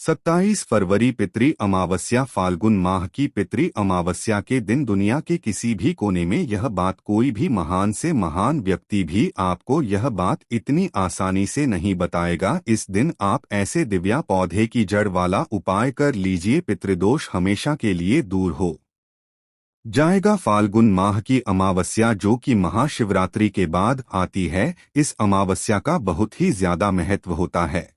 27 फरवरी पितृ अमावस्या फाल्गुन माह की पितृ अमावस्या के दिन दुनिया के किसी भी कोने में यह बात कोई भी महान से महान व्यक्ति भी आपको यह बात इतनी आसानी से नहीं बताएगा। इस दिन आप ऐसे दिव्या पौधे की जड़ वाला उपाय कर लीजिए, पितृदोष हमेशा के लिए दूर हो जाएगा। फाल्गुन माह की अमावस्या जो कि महाशिवरात्रि के बाद आती है, इस अमावस्या का बहुत ही ज्यादा महत्व होता है।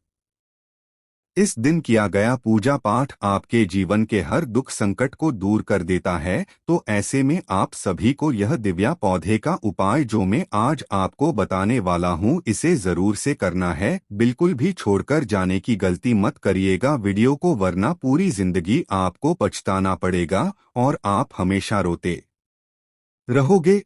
इस दिन किया गया पूजा पाठ आपके जीवन के हर दुख संकट को दूर कर देता है। तो ऐसे में आप सभी को यह दिव्या पौधे का उपाय जो मैं आज आपको बताने वाला हूँ, इसे जरूर से करना है। बिल्कुल भी छोड़कर जाने की गलती मत करिएगा वीडियो को, वरना पूरी जिंदगी आपको पछताना पड़ेगा और आप हमेशा रोते रहोगे,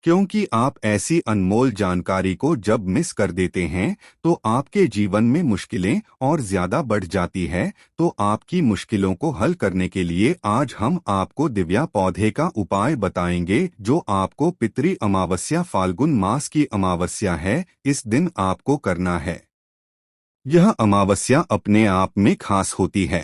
क्योंकि आप ऐसी अनमोल जानकारी को जब मिस कर देते हैं तो आपके जीवन में मुश्किलें और ज्यादा बढ़ जाती है। तो आपकी मुश्किलों को हल करने के लिए आज हम आपको दिव्या पौधे का उपाय बताएंगे, जो आपको पितृ अमावस्या फाल्गुन मास की अमावस्या है, इस दिन आपको करना है। यह अमावस्या अपने आप में खास होती है।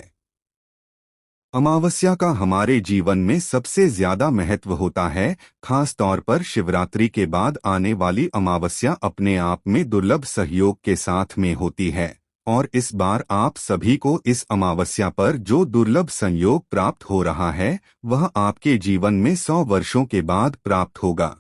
अमावस्या का हमारे जीवन में सबसे ज्यादा महत्व होता है। खास तौर पर शिवरात्रि के बाद आने वाली अमावस्या अपने आप में दुर्लभ सहयोग के साथ में होती है, और इस बार आप सभी को इस अमावस्या पर जो दुर्लभ संयोग प्राप्त हो रहा है, वह आपके जीवन में 100 वर्षों के बाद प्राप्त होगा।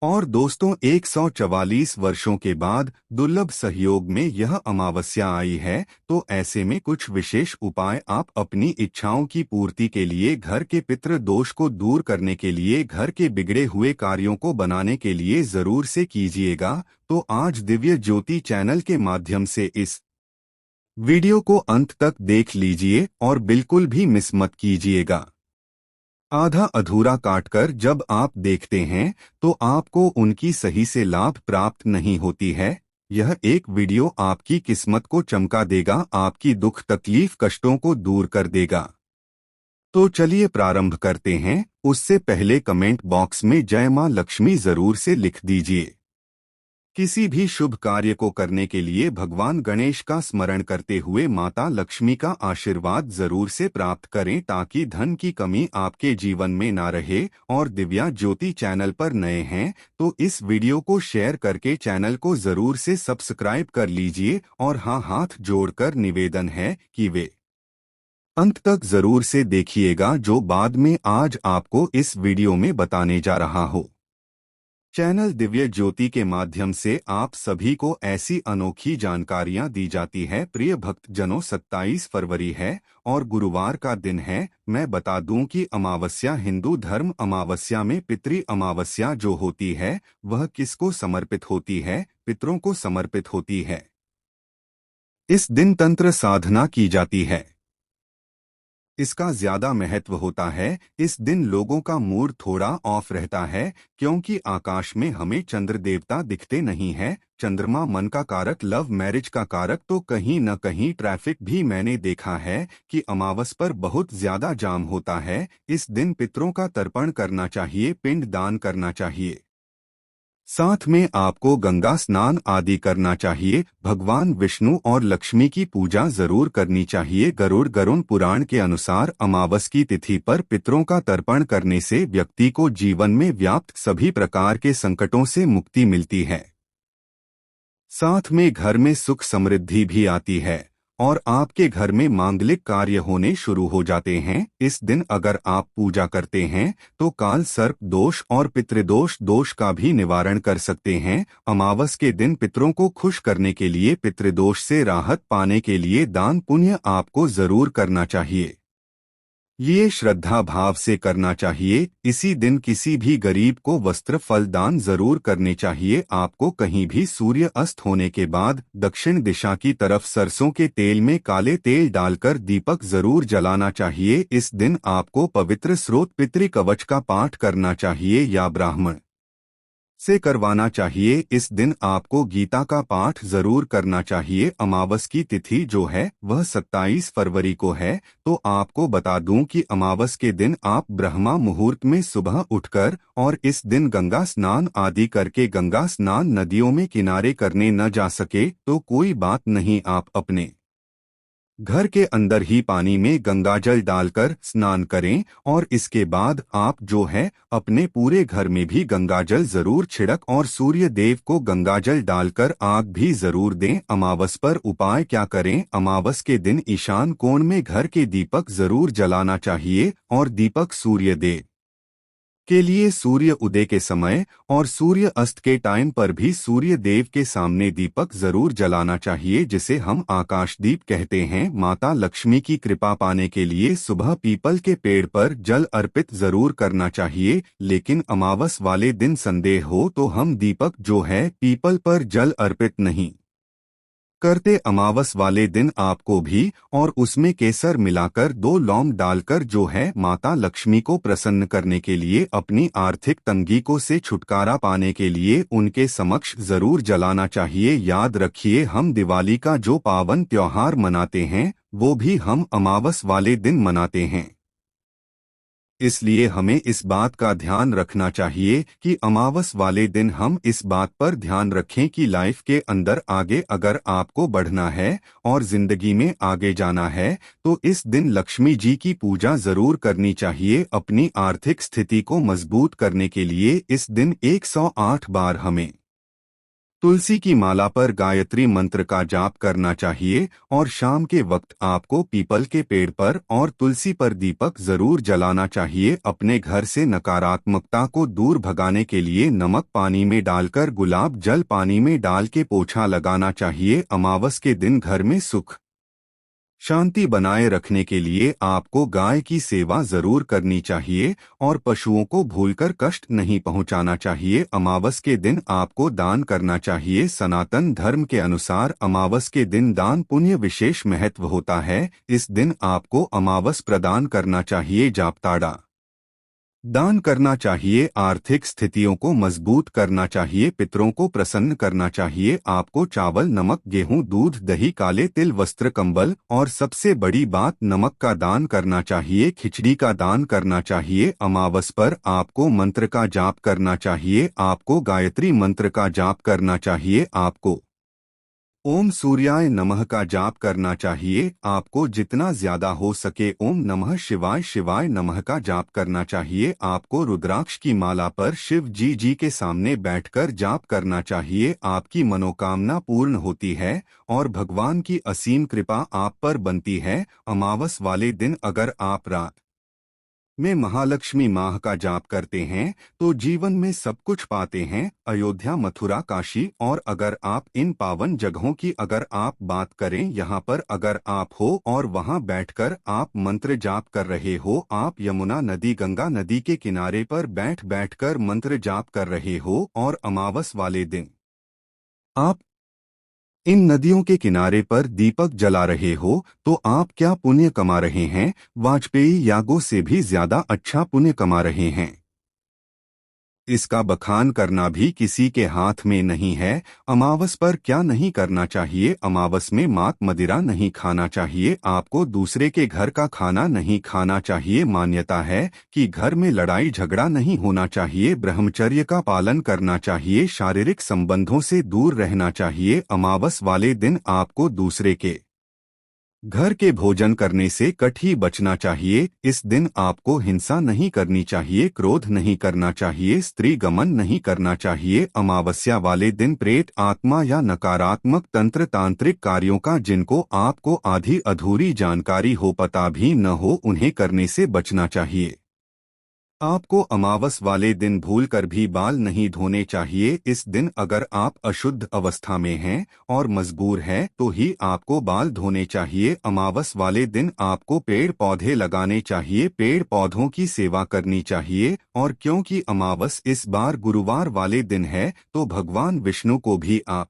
और दोस्तों, 144 वर्षों के बाद दुर्लभ सहयोग में यह अमावस्या आई है। तो ऐसे में कुछ विशेष उपाय आप अपनी इच्छाओं की पूर्ति के लिए, घर के पितृ दोष को दूर करने के लिए, घर के बिगड़े हुए कार्यों को बनाने के लिए जरूर से कीजिएगा। तो आज दिव्य ज्योति चैनल के माध्यम से इस वीडियो को अंत तक देख लीजिए और बिल्कुल भी मिस मत कीजिएगा। आधा अधूरा काटकर जब आप देखते हैं तो आपको उनकी सही से लाभ प्राप्त नहीं होती है। यह एक वीडियो आपकी किस्मत को चमका देगा, आपकी दुख तकलीफ कष्टों को दूर कर देगा। तो चलिए प्रारंभ करते हैं। उससे पहले कमेंट बॉक्स में जय मां लक्ष्मी जरूर से लिख दीजिए। किसी भी शुभ कार्य को करने के लिए भगवान गणेश का स्मरण करते हुए माता लक्ष्मी का आशीर्वाद जरूर से प्राप्त करें, ताकि धन की कमी आपके जीवन में ना रहे। और दिव्या ज्योति चैनल पर नए हैं तो इस वीडियो को शेयर करके चैनल को जरूर से सब्सक्राइब कर लीजिए। और हाँ, हाथ जोड़कर निवेदन है कि वे अंत तक जरूर से देखिएगा, जो बाद में आज आपको इस वीडियो में बताने जा रहा हो। चैनल दिव्य ज्योति के माध्यम से आप सभी को ऐसी अनोखी जानकारियां दी जाती है। प्रिय भक्तजनों, 27 फरवरी है और गुरुवार का दिन है। मैं बता दूं कि अमावस्या हिंदू धर्म अमावस्या में पितृ अमावस्या जो होती है, वह किसको समर्पित होती है? पितरों को समर्पित होती है। इस दिन तंत्र साधना की जाती है। इसका ज्यादा महत्व होता है। इस दिन लोगों का मूड थोड़ा ऑफ रहता है, क्योंकि आकाश में हमें चंद्र देवता दिखते नहीं है। चंद्रमा मन का कारक, लव मैरिज का कारक, तो कहीं न कहीं ट्रैफिक भी मैंने देखा है कि अमावस पर बहुत ज्यादा जाम होता है। इस दिन पितरों का तर्पण करना चाहिए, पिंड दान करना चाहिए। साथ में आपको गंगा स्नान आदि करना चाहिए। भगवान विष्णु और लक्ष्मी की पूजा जरूर करनी चाहिए। गरुड़ पुराण के अनुसार अमावस की तिथि पर पितरों का तर्पण करने से व्यक्ति को जीवन में व्याप्त सभी प्रकार के संकटों से मुक्ति मिलती है। साथ में घर में सुख समृद्धि भी आती है और आपके घर में मांगलिक कार्य होने शुरू हो जाते हैं। इस दिन अगर आप पूजा करते हैं तो काल सर्प दोष और पितृदोष दोष का भी निवारण कर सकते हैं। अमावस के दिन पितरों को खुश करने के लिए, पितृदोष से राहत पाने के लिए दान पुण्य आपको जरूर करना चाहिए। ये श्रद्धा भाव से करना चाहिए। इसी दिन किसी भी गरीब को वस्त्र फल दान जरूर करने चाहिए। आपको कहीं भी सूर्य अस्त होने के बाद दक्षिण दिशा की तरफ सरसों के तेल में काले तेल डालकर दीपक जरूर जलाना चाहिए। इस दिन आपको पवित्र स्रोत पितृ कवच का पाठ करना चाहिए या ब्राह्मण से करवाना चाहिए। इस दिन आपको गीता का पाठ जरूर करना चाहिए। अमावस की तिथि जो है वह 27 फरवरी को है। तो आपको बता दूं कि अमावस के दिन आप ब्रह्मा मुहूर्त में सुबह उठकर और इस दिन गंगा स्नान आदि करके, गंगा स्नान नदियों में किनारे करने न जा सके तो कोई बात नहीं, आप अपने घर के अंदर ही पानी में गंगाजल डालकर स्नान करें और इसके बाद आप जो है अपने पूरे घर में भी गंगाजल जरूर छिड़क और सूर्य देव को गंगाजल डालकर आग भी जरूर दें। अमावस पर उपाय क्या करें? अमावस के दिन ईशान कोण में घर के दीपक जरूर जलाना चाहिए और दीपक सूर्य देव के लिए सूर्य उदय के समय और सूर्य अस्त के टाइम पर भी सूर्य देव के सामने दीपक जरूर जलाना चाहिए, जिसे हम आकाशदीप कहते हैं। माता लक्ष्मी की कृपा पाने के लिए सुबह पीपल के पेड़ पर जल अर्पित जरूर करना चाहिए, लेकिन अमावस वाले दिन संदेह हो तो हम दीपक जो है पीपल पर जल अर्पित नहीं करते। अमावस वाले दिन आपको भी और उसमें केसर मिलाकर 2 लौंग डालकर जो है माता लक्ष्मी को प्रसन्न करने के लिए अपनी आर्थिक तंगी को से छुटकारा पाने के लिए उनके समक्ष जरूर जलाना चाहिए। याद रखिए, हम दिवाली का जो पावन त्योहार मनाते हैं वो भी हम अमावस वाले दिन मनाते हैं, इसलिए हमें इस बात का ध्यान रखना चाहिए कि अमावस वाले दिन हम इस बात पर ध्यान रखें कि लाइफ के अंदर आगे अगर आपको बढ़ना है और जिंदगी में आगे जाना है तो इस दिन लक्ष्मी जी की पूजा जरूर करनी चाहिए। अपनी आर्थिक स्थिति को मजबूत करने के लिए इस दिन 108 बार हमें तुलसी की माला पर गायत्री मंत्र का जाप करना चाहिए और शाम के वक्त आपको पीपल के पेड़ पर और तुलसी पर दीपक जरूर जलाना चाहिए। अपने घर से नकारात्मकता को दूर भगाने के लिए नमक पानी में डालकर गुलाब जल पानी में डाल के पोछा लगाना चाहिए। अमावस के दिन घर में सुख शांति बनाए रखने के लिए आपको गाय की सेवा जरूर करनी चाहिए और पशुओं को भूलकर कष्ट नहीं पहुंचाना चाहिए। अमावस के दिन आपको दान करना चाहिए। सनातन धर्म के अनुसार अमावस के दिन दान पुण्य विशेष महत्व होता है। इस दिन आपको अमावस प्रदान करना चाहिए, जापताड़ा दान करना चाहिए, आर्थिक स्थितियों को मजबूत करना चाहिए, पितरों को प्रसन्न करना चाहिए। आपको चावल, नमक, गेहूं, दूध, दही, काले तिल, वस्त्र, कंबल और सबसे बड़ी बात नमक का दान करना चाहिए, खिचड़ी का दान करना चाहिए। अमावस पर आपको मंत्र का जाप करना चाहिए, आपको गायत्री मंत्र का जाप करना चाहिए, आपको ओम सूर्याय नमः का जाप करना चाहिए। आपको जितना ज्यादा हो सके ओम नमः शिवाय शिवाय नमः का जाप करना चाहिए। आपको रुद्राक्ष की माला पर शिव जी के सामने बैठकर जाप करना चाहिए। आपकी मनोकामना पूर्ण होती है और भगवान की असीम कृपा आप पर बनती है। अमावस वाले दिन अगर आप रात में महालक्ष्मी माह का जाप करते हैं तो जीवन में सब कुछ पाते हैं। अयोध्या, मथुरा, काशी और अगर आप इन पावन जगहों की अगर आप बात करें, यहाँ पर अगर आप हो और वहाँ बैठकर आप मंत्र जाप कर रहे हो, आप यमुना नदी, गंगा नदी के किनारे पर बैठकर मंत्र जाप कर रहे हो और अमावस वाले दिन आप इन नदियों के किनारे पर दीपक जला रहे हो तो आप क्या पुण्य कमा रहे हैं? वाजपेयी यागों से भी ज्यादा अच्छा पुण्य कमा रहे हैं। इसका बखान करना भी किसी के हाथ में नहीं है। अमावस पर क्या नहीं करना चाहिए? अमावस में मांस मदिरा नहीं खाना चाहिए, आपको दूसरे के घर का खाना नहीं खाना चाहिए। मान्यता है कि घर में लड़ाई झगड़ा नहीं होना चाहिए, ब्रह्मचर्य का पालन करना चाहिए, शारीरिक संबंधों से दूर रहना चाहिए। अमावस वाले दिन आपको दूसरे के घर के भोजन करने से कभी बचना चाहिए। इस दिन आपको हिंसा नहीं करनी चाहिए, क्रोध नहीं करना चाहिए, स्त्री गमन नहीं करना चाहिए। अमावस्या वाले दिन प्रेत आत्मा या नकारात्मक तंत्र तांत्रिक कार्यों का जिनको आपको आधी अधूरी जानकारी हो, पता भी न हो, उन्हें करने से बचना चाहिए। आपको अमावस वाले दिन भूलकर भी बाल नहीं धोने चाहिए। इस दिन अगर आप अशुद्ध अवस्था में हैं और मजबूर हैं तो ही आपको बाल धोने चाहिए। अमावस वाले दिन आपको पेड़ पौधे लगाने चाहिए, पेड़ पौधों की सेवा करनी चाहिए। और क्योंकि अमावस इस बार गुरुवार वाले दिन है तो भगवान विष्णु को भी आप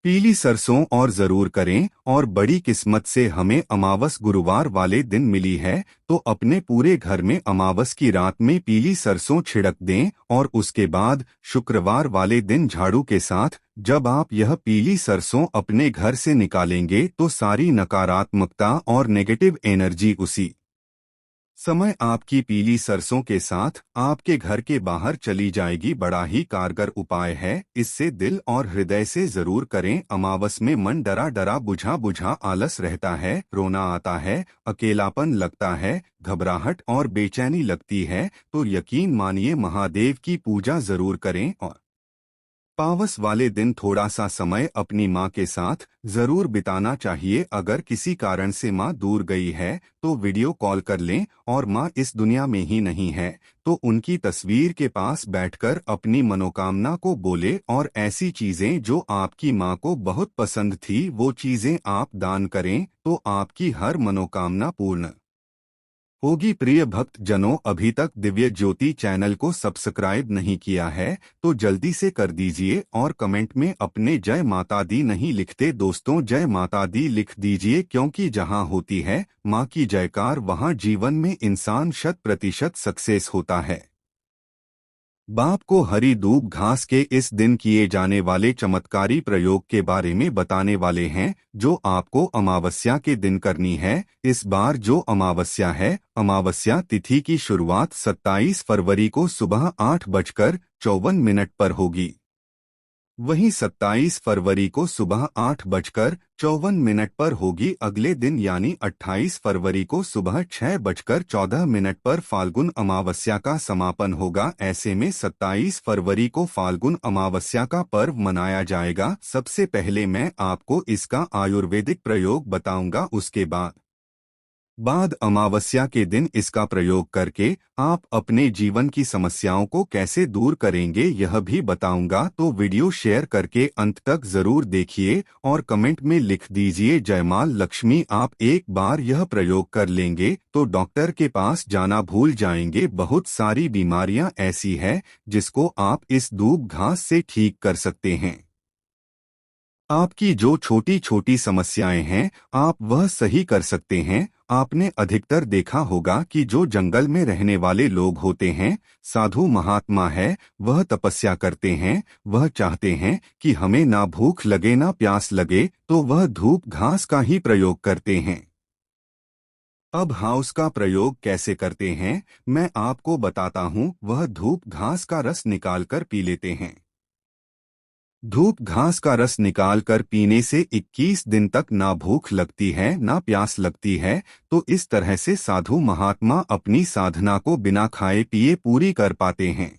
पीली सरसों और जरूर करें। और बड़ी किस्मत से हमें अमावस गुरुवार वाले दिन मिली है तो अपने पूरे घर में अमावस की रात में पीली सरसों छिड़क दें और उसके बाद शुक्रवार वाले दिन झाड़ू के साथ जब आप यह पीली सरसों अपने घर से निकालेंगे तो सारी नकारात्मकता और नेगेटिव एनर्जी उसी समय आपकी पीली सरसों के साथ आपके घर के बाहर चली जाएगी। बड़ा ही कारगर उपाय है, इससे दिल और हृदय से जरूर करें। अमावस में मन डरा डरा बुझा बुझा आलस रहता है, रोना आता है, अकेलापन लगता है, घबराहट और बेचैनी लगती है, तो यकीन मानिए महादेव की पूजा जरूर करें। और पावस वाले दिन थोड़ा सा समय अपनी माँ के साथ जरूर बिताना चाहिए। अगर किसी कारण से माँ दूर गई है तो वीडियो कॉल कर लें, और माँ इस दुनिया में ही नहीं है तो उनकी तस्वीर के पास बैठकर अपनी मनोकामना को बोले, और ऐसी चीजें जो आपकी माँ को बहुत पसंद थी वो चीजें आप दान करें तो आपकी हर मनोकामना पूर्ण होगी। प्रिय भक्त जनों, अभी तक दिव्य ज्योति चैनल को सब्सक्राइब नहीं किया है तो जल्दी से कर दीजिए, और कमेंट में अपने जय माता दी नहीं लिखते दोस्तों, जय माता दी लिख दीजिए, क्योंकि जहां होती है माँ की जयकार वहां जीवन में इंसान 100% सक्सेस होता है। बाप को हरी दूब घास के इस दिन किए जाने वाले चमत्कारी प्रयोग के बारे में बताने वाले हैं, जो आपको अमावस्या के दिन करनी है। इस बार जो अमावस्या है, अमावस्या तिथि की शुरुआत 27 फरवरी को सुबह 8:54 पर होगी। वहीं 27 फरवरी को सुबह 8:54 पर होगी। अगले दिन यानी 28 फरवरी को सुबह 6:14 पर फाल्गुन अमावस्या का समापन होगा। ऐसे में 27 फरवरी को फाल्गुन अमावस्या का पर्व मनाया जाएगा। सबसे पहले मैं आपको इसका आयुर्वेदिक प्रयोग बताऊंगा, उसके बाद अमावस्या के दिन इसका प्रयोग करके आप अपने जीवन की समस्याओं को कैसे दूर करेंगे यह भी बताऊंगा। तो वीडियो शेयर करके अंत तक जरूर देखिए, और कमेंट में लिख दीजिए जय मां लक्ष्मी। आप एक बार यह प्रयोग कर लेंगे तो डॉक्टर के पास जाना भूल जाएंगे। बहुत सारी बीमारियां ऐसी है जिसको आप इस दूब घास से ठीक कर सकते हैं। आपकी जो छोटी छोटी समस्याएं हैं आप वह सही कर सकते हैं। आपने अधिकतर देखा होगा कि जो जंगल में रहने वाले लोग होते हैं, साधु महात्मा है, वह तपस्या करते हैं, वह चाहते हैं कि हमें ना भूख लगे ना प्यास लगे, तो वह धूप घास का ही प्रयोग करते हैं। अब हाउस का प्रयोग कैसे करते हैं मैं आपको बताता हूँ। वह धूप घास का रस निकालकर पी लेते हैं। धूप घास का रस निकालकर पीने से 21 दिन तक ना भूख लगती है ना प्यास लगती है। तो इस तरह से साधु महात्मा अपनी साधना को बिना खाए पिए पूरी कर पाते हैं।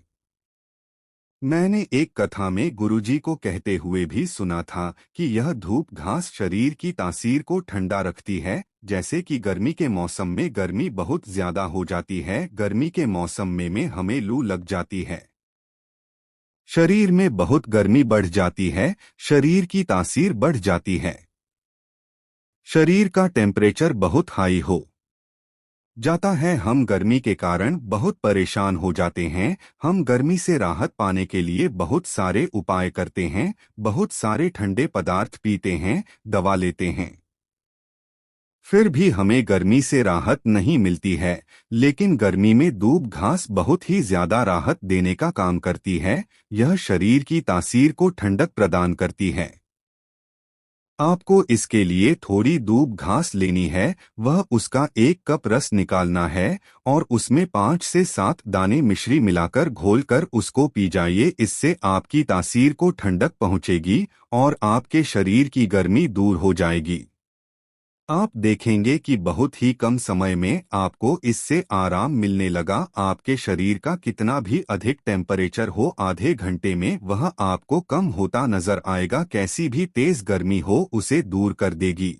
मैंने एक कथा में गुरुजी को कहते हुए भी सुना था कि यह धूप घास शरीर की तासीर को ठंडा रखती है। जैसे कि गर्मी के मौसम में गर्मी बहुत ज्यादा हो जाती है, गर्मी के मौसम में हमें लू लग जाती है, शरीर में बहुत गर्मी बढ़ जाती है, शरीर की तासीर बढ़ जाती है, शरीर का टेम्परेचर बहुत हाई हो जाता है, हम गर्मी के कारण बहुत परेशान हो जाते हैं। हम गर्मी से राहत पाने के लिए बहुत सारे उपाय करते हैं, बहुत सारे ठंडे पदार्थ पीते हैं, दवा लेते हैं, फिर भी हमें गर्मी से राहत नहीं मिलती है। लेकिन गर्मी में दूब घास बहुत ही ज्यादा राहत देने का काम करती है। यह शरीर की तासीर को ठंडक प्रदान करती है। आपको इसके लिए थोड़ी दूब घास लेनी है, वह उसका 1 कप रस निकालना है और उसमें 5 से 7 दाने मिश्री मिलाकर घोलकर उसको पी जाइए। इससे आपकी तासीर को ठंडक पहुंचेगी और आपके शरीर की गर्मी दूर हो जाएगी। आप देखेंगे कि बहुत ही कम समय में आपको इससे आराम मिलने लगा। आपके शरीर का कितना भी अधिक टेम्परेचर हो, आधे घंटे में वह आपको कम होता नजर आएगा। कैसी भी तेज गर्मी हो उसे दूर कर देगी।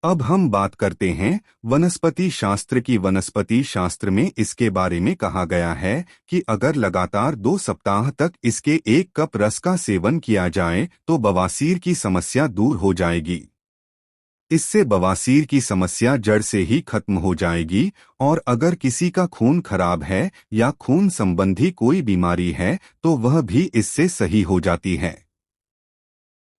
अब हम बात करते हैं वनस्पति शास्त्र की। वनस्पति शास्त्र में इसके बारे में कहा गया है कि अगर लगातार 2 सप्ताह तक इसके 1 कप रस का सेवन किया जाए तो बवासीर की समस्या दूर हो जाएगी। इससे बवासीर की समस्या जड़ से ही खत्म हो जाएगी। और अगर किसी का खून खराब है या खून संबंधी कोई बीमारी है तो वह भी इससे सही हो जाती है।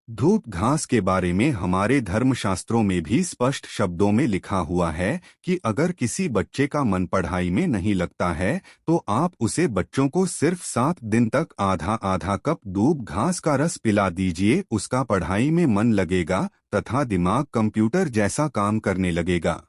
धूप घास के बारे में हमारे धर्मशास्त्रों में भी स्पष्ट शब्दों में लिखा हुआ है कि अगर किसी बच्चे का मन पढ़ाई में नहीं लगता है तो आप उसे बच्चों को सिर्फ 7 दिन तक आधा आधा कप दूब घास का रस पिला दीजिए। उसका पढ़ाई में मन लगेगा तथा दिमाग कंप्यूटर जैसा काम करने लगेगा।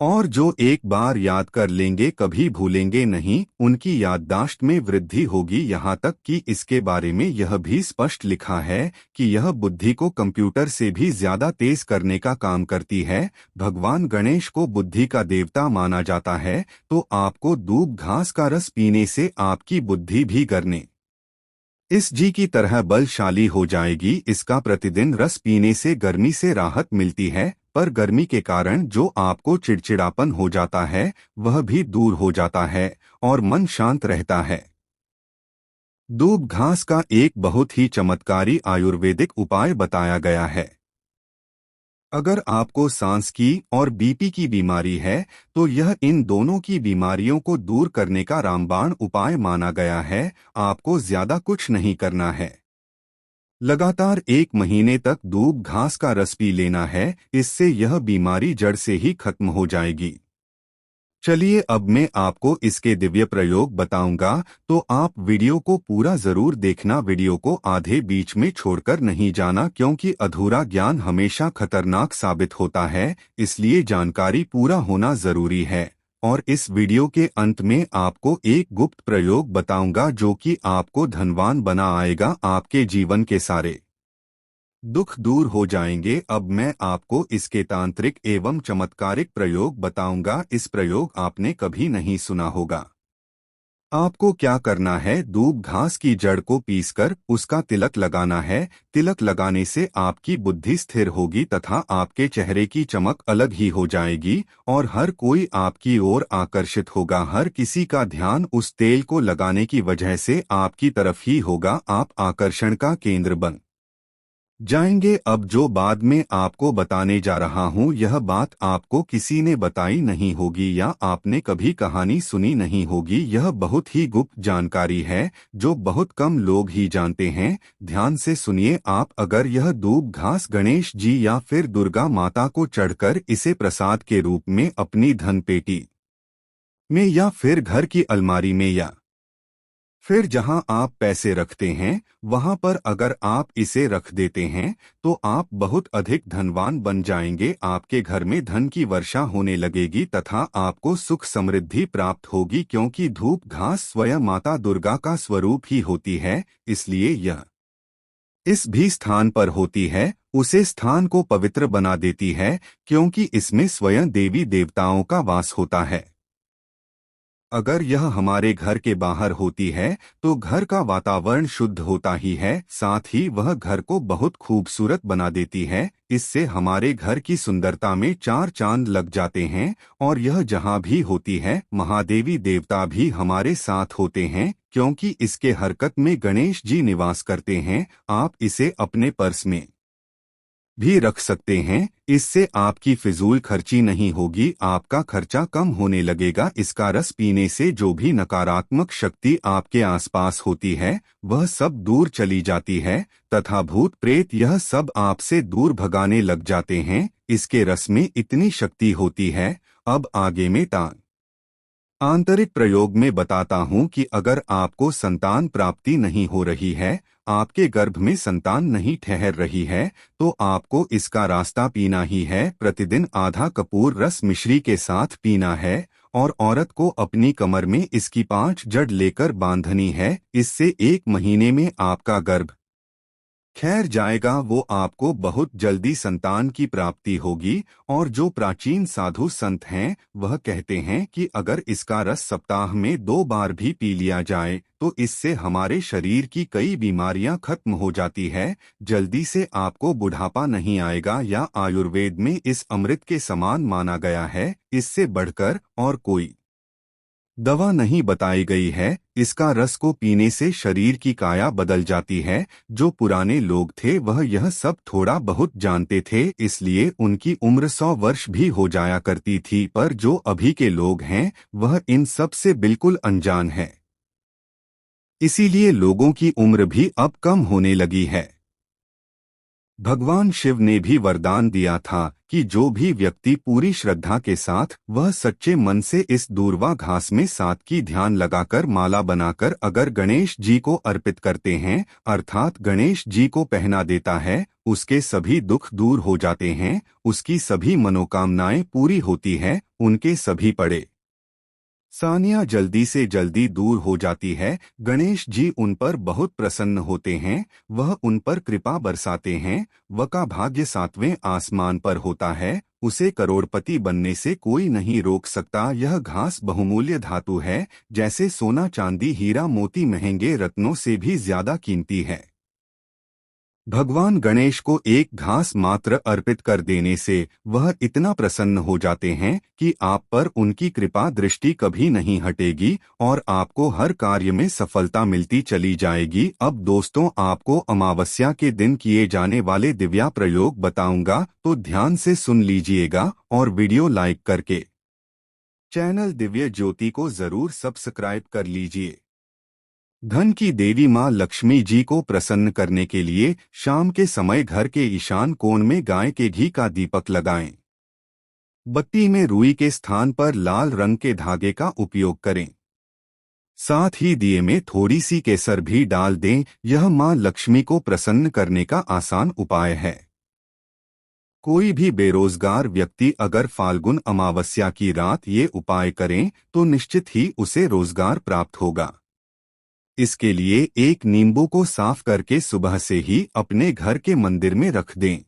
और जो एक बार याद कर लेंगे कभी भूलेंगे नहीं, उनकी याददाश्त में वृद्धि होगी। यहाँ तक कि इसके बारे में यह भी स्पष्ट लिखा है कि यह बुद्धि को कंप्यूटर से भी ज्यादा तेज करने का काम करती है। भगवान गणेश को बुद्धि का देवता माना जाता है, तो आपको दूब घास का रस पीने से आपकी बुद्धि भी गरने इस जी की तरह बलशाली हो जाएगी। इसका प्रतिदिन रस पीने से गर्मी से राहत मिलती है, पर गर्मी के कारण जो आपको चिड़चिड़ापन हो जाता है वह भी दूर हो जाता है और मन शांत रहता है। दूब घास का एक बहुत ही चमत्कारी आयुर्वेदिक उपाय बताया गया है। अगर आपको सांस की और बीपी की बीमारी है तो यह इन दोनों की बीमारियों को दूर करने का रामबाण उपाय माना गया है। आपको ज्यादा कुछ नहीं करना है। लगातार 1 महीने तक दूब घास का रस पी लेना है, इससे यह बीमारी जड़ से ही खत्म हो जाएगी। चलिए अब मैं आपको इसके दिव्य प्रयोग बताऊंगा, तो आप वीडियो को पूरा जरूर देखना। वीडियो को आधे बीच में छोड़कर नहीं जाना, क्योंकि अधूरा ज्ञान हमेशा खतरनाक साबित होता है, इसलिए जानकारी पूरा होना जरूरी है। और इस वीडियो के अंत में आपको एक गुप्त प्रयोग बताऊंगा जो कि आपको धनवान बना आएगा। आपके जीवन के सारे दुख दूर हो जाएंगे। अब मैं आपको इसके तांत्रिक एवं चमत्कारिक प्रयोग बताऊंगा। इस प्रयोग आपने कभी नहीं सुना होगा। आपको क्या करना है, दूब घास की जड़ को पीसकर उसका तिलक लगाना है। तिलक लगाने से आपकी बुद्धि स्थिर होगी तथा आपके चेहरे की चमक अलग ही हो जाएगी और हर कोई आपकी ओर आकर्षित होगा। हर किसी का ध्यान उस तेल को लगाने की वजह से आपकी तरफ ही होगा। आप आकर्षण का केंद्र बन जाएंगे। अब जो बाद में आपको बताने जा रहा हूँ, यह बात आपको किसी ने बताई नहीं होगी या आपने कभी कहानी सुनी नहीं होगी। यह बहुत ही गुप्त जानकारी है जो बहुत कम लोग ही जानते हैं। ध्यान से सुनिए आप। अगर यह दूब घास गणेश जी या फिर दुर्गा माता को चढ़कर इसे प्रसाद के रूप में अपनी धन पेटी में या फिर घर की अलमारी में या फिर जहां आप पैसे रखते हैं वहां पर अगर आप इसे रख देते हैं तो आप बहुत अधिक धनवान बन जाएंगे। आपके घर में धन की वर्षा होने लगेगी तथा आपको सुख समृद्धि प्राप्त होगी, क्योंकि धूप घास स्वयं माता दुर्गा का स्वरूप ही होती है। इसलिए यह इस भी स्थान पर होती है, उसे स्थान को पवित्र बना देती है, क्योंकि इसमें स्वयं देवी देवताओं का वास होता है। अगर यह हमारे घर के बाहर होती है तो घर का वातावरण शुद्ध होता ही है, साथ ही वह घर को बहुत खूबसूरत बना देती है। इससे हमारे घर की सुंदरता में 4 चांद लग जाते हैं। और यह जहाँ भी होती है महादेवी देवता भी हमारे साथ होते हैं, क्योंकि इसके हरकत में गणेश जी निवास करते हैं। आप इसे अपने पर्स में भी रख सकते हैं। इससे आपकी फिजूल खर्ची नहीं होगी, आपका खर्चा कम होने लगेगा। इसका रस पीने से जो भी नकारात्मक शक्ति आपके आसपास होती है वह सब दूर चली जाती है तथा भूत प्रेत यह सब आपसे दूर भगाने लग जाते हैं। इसके रस में इतनी शक्ति होती है। अब आगे में आंतरिक प्रयोग में बताता हूं कि अगर आपको संतान प्राप्ति नहीं हो रही है, आपके गर्भ में संतान नहीं ठहर रही है, तो आपको इसका रास्ता पीना ही है। प्रतिदिन आधा कपूर रस मिश्री के साथ पीना है और औरत को अपनी कमर में इसकी 5 जड़ लेकर बांधनी है। इससे 1 महीने में आपका गर्भ खैर जाएगा। वो आपको बहुत जल्दी संतान की प्राप्ति होगी। और जो प्राचीन साधु संत हैं वह कहते हैं कि अगर इसका रस सप्ताह में 2 बार भी पी लिया जाए तो इससे हमारे शरीर की कई बीमारियां खत्म हो जाती है। जल्दी से आपको बुढ़ापा नहीं आएगा या आयुर्वेद में इस अमृत के समान माना गया है। इससे बढ़कर और कोई दवा नहीं बताई गई है। इसका रस को पीने से शरीर की काया बदल जाती है। जो पुराने लोग थे वह यह सब थोड़ा बहुत जानते थे, इसलिए उनकी उम्र 100 वर्ष भी हो जाया करती थी। पर जो अभी के लोग हैं वह इन सब से बिल्कुल अनजान है, इसीलिए लोगों की उम्र भी अब कम होने लगी है। भगवान शिव ने भी वरदान दिया था कि जो भी व्यक्ति पूरी श्रद्धा के साथ वह सच्चे मन से इस दूर्वा घास में सात की ध्यान लगाकर माला बनाकर अगर गणेश जी को अर्पित करते हैं, अर्थात गणेश जी को पहना देता है, उसके सभी दुख दूर हो जाते हैं, उसकी सभी मनोकामनाएं पूरी होती है, उनके सभी पड़े सानियां जल्दी से जल्दी दूर हो जाती है। गणेश जी उन पर बहुत प्रसन्न होते हैं, वह उन पर कृपा बरसाते हैं। वका भाग्य सातवें आसमान पर होता है, उसे करोड़पति बनने से कोई नहीं रोक सकता। यह घास बहुमूल्य धातु है, जैसे सोना चांदी हीरा मोती महंगे रत्नों से भी ज्यादा कीमती है। भगवान गणेश को एक घास मात्र अर्पित कर देने से वह इतना प्रसन्न हो जाते हैं कि आप पर उनकी कृपा दृष्टि कभी नहीं हटेगी और आपको हर कार्य में सफलता मिलती चली जाएगी। अब दोस्तों, आपको अमावस्या के दिन किए जाने वाले दिव्या प्रयोग बताऊंगा, तो ध्यान से सुन लीजिएगा और वीडियो लाइक करके चैनल दिव्य ज्योति को जरूर सब्सक्राइब कर लीजिए। धन की देवी मां लक्ष्मी जी को प्रसन्न करने के लिए शाम के समय घर के ईशान कोण में गाय के घी का दीपक लगाएं। बत्ती में रुई के स्थान पर लाल रंग के धागे का उपयोग करें। साथ ही दिए में थोड़ी सी केसर भी डाल दें। यह मां लक्ष्मी को प्रसन्न करने का आसान उपाय है। कोई भी बेरोजगार व्यक्ति अगर फाल्गुन अमावस्या की रात ये उपाय करें तो निश्चित ही उसे रोजगार प्राप्त होगा। इसके लिए एक नींबू को साफ करके सुबह से ही अपने घर के मंदिर में रख दें।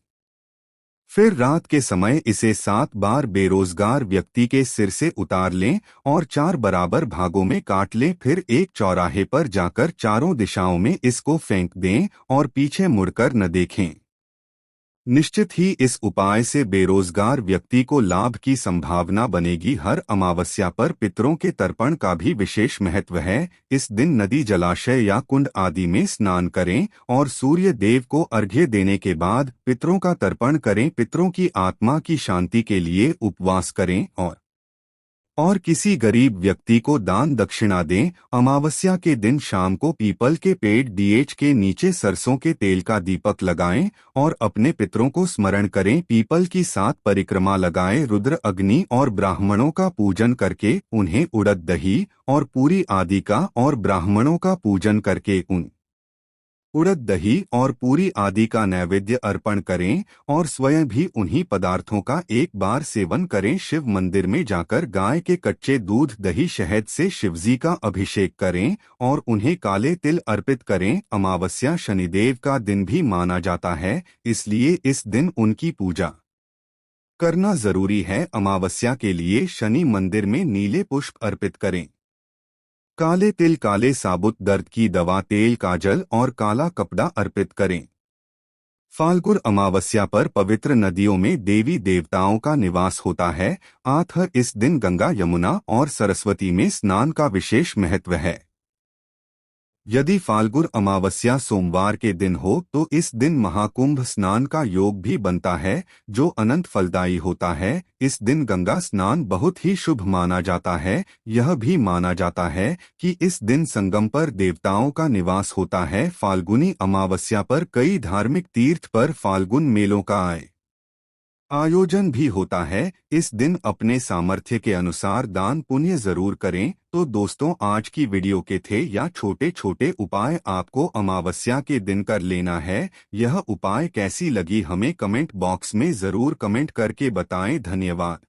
फिर रात के समय इसे 7 बार बेरोजगार व्यक्ति के सिर से उतार लें और 4 बराबर भागों में काट लें। फिर एक चौराहे पर जाकर चारों दिशाओं में इसको फेंक दें और पीछे मुड़कर न देखें। निश्चित ही इस उपाय से बेरोजगार व्यक्ति को लाभ की संभावना बनेगी। हर अमावस्या पर पितरों के तर्पण का भी विशेष महत्व है। इस दिन नदी, जलाशय या कुंड आदि में स्नान करें और सूर्य देव को अर्घ्य देने के बाद पितरों का तर्पण करें। पितरों की आत्मा की शांति के लिए उपवास करें और किसी गरीब व्यक्ति को दान दक्षिणा दें। अमावस्या के दिन शाम को पीपल के पेड़ डीएच के नीचे सरसों के तेल का दीपक लगाएं और अपने पितरों को स्मरण करें। पीपल की 7 परिक्रमा लगाएं। रुद्र, अग्नि और ब्राह्मणों का पूजन करके उन्हें उड़द, दही और पूरी आदि का और ब्राह्मणों का पूजन करके उड़द, दही और पूरी आदि का नैवेद्य अर्पण करें और स्वयं भी उन्हीं पदार्थों का एक बार सेवन करें। शिव मंदिर में जाकर गाय के कच्चे दूध, दही, शहद से शिवजी का अभिषेक करें और उन्हें काले तिल अर्पित करें। अमावस्या शनिदेव का दिन भी माना जाता है, इसलिए इस दिन उनकी पूजा करना जरूरी है। अमावस्या के लिए शनि मंदिर में नीले पुष्प अर्पित करें। काले तिल, काले साबुत, दर्द की दवा, तेल, काजल और काला कपड़ा अर्पित करें। फाल्गुन अमावस्या पर पवित्र नदियों में देवी देवताओं का निवास होता है, अतः इस दिन गंगा, यमुना और सरस्वती में स्नान का विशेष महत्व है। यदि फाल्गुन अमावस्या सोमवार के दिन हो तो इस दिन महाकुंभ स्नान का योग भी बनता है, जो अनंत फलदायी होता है। इस दिन गंगा स्नान बहुत ही शुभ माना जाता है। यह भी माना जाता है कि इस दिन संगम पर देवताओं का निवास होता है। फाल्गुनी अमावस्या पर कई धार्मिक तीर्थ पर फाल्गुन मेलों का आयोजन भी होता है। इस दिन अपने सामर्थ्य के अनुसार दान पुण्य जरूर करें। तो दोस्तों, आज की वीडियो के थे या छोटे छोटे उपाय आपको अमावस्या के दिन कर लेना है। यह उपाय कैसी लगी हमें कमेंट बॉक्स में जरूर कमेंट करके बताएं। धन्यवाद।